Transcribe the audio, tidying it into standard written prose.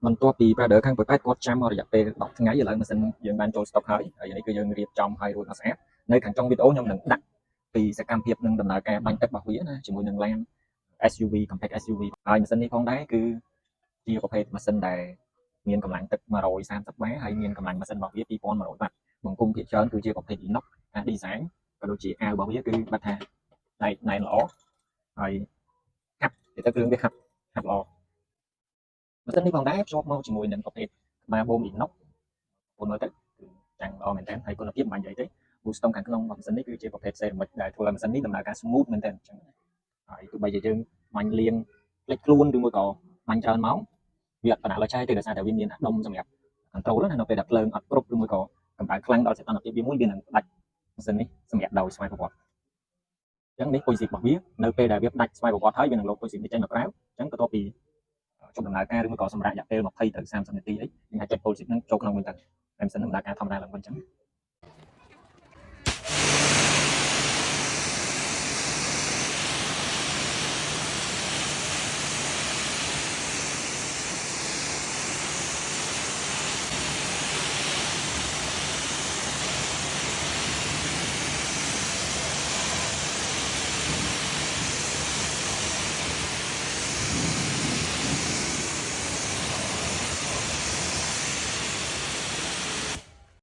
បន្ទាប់ពី Brother ខាង Podcast គាត់ចាំមករយៈពេល10ថ្ងៃឥឡូវម៉ាស៊ីនយើងបានចូល stock ហើយនេះគឺយើងរៀបចំឲ្យរួចមកស្អាតនៅខាងចុងវីដេអូខ្ញុំនឹងដាក់ពីសកម្មភាពនឹងដំណើរការបាញ់ទឹករបស់វាណាជាមួយនឹង LAN SUV compact SUV ហើយម៉ាស៊ីននេះផងដែរគឺជាប្រភេទម៉ាស៊ីនដែលមានកម្លាំងទឹក130បាហើយមានកម្លាំងម៉ាស៊ីនរបស់វា2100វ៉ាត់បង្គំភាគច្រើនគឺជាប្រភេទ inox ការ design ក៏ដូចជាអាវរបស់វាគឺបាត់ថាណែនល្អហើយហាប់ទៅគ្រឿងវាហាប់ល្អម៉ាស៊ីននេះផងដែរភ្ជាប់មកជាមួយនឹងប្រភេទក្បាលបូម inox ពលមើលទៅគឺចាំងល្អមែនទែនហើយគុណភាពមិននិយាយទេពូស្តុងខាងក្នុងម៉ាស៊ីននេះគឺជាប្រភេទ ceramic ដែលធ្វើឲ្យម៉ាស៊ីននេះដំណើរការ smooth មែនទែនអញ្ចឹងហើយទោះបីជាយើងបាញ់លាងផ្លេចខ្លួនឬមួយក៏បាញ់ច្រើនម៉ោងវាអត់បណ្ដាលឲ្យឆេះទេដោយសារតែវាមានអាដុំសម្រាប់ control ណានៅពេលដែលភ្លើងអត់គ្រប់ឬមួយក៏កម្ដៅខ្លាំងដល់សីតុណ្ហភាពវាមួយវានឹងដាច់ម៉ាស៊ីននេះសម្រាប់ដោយស្វ័យប្រវត្តិអញ្ចឹងនេះ positive របស់វានៅពេលដែលវាដាច់ស្វ័យប្រវត្តិហើយវានឹងលោក positive នេះចេញមកក្រៅអញ្ចឹងបន្ទាប់ពីជប់ដំណើរការឬមួយក៏សម្រាប់រយៈពេល20ទៅ30នាទីអីយើងអាចចុច positive ហ្នឹងចូលក្នុងវិញទៅហើយម៉ាស៊ីនដំណើរការធម្មតាឡើងវិញអញ្ចឹង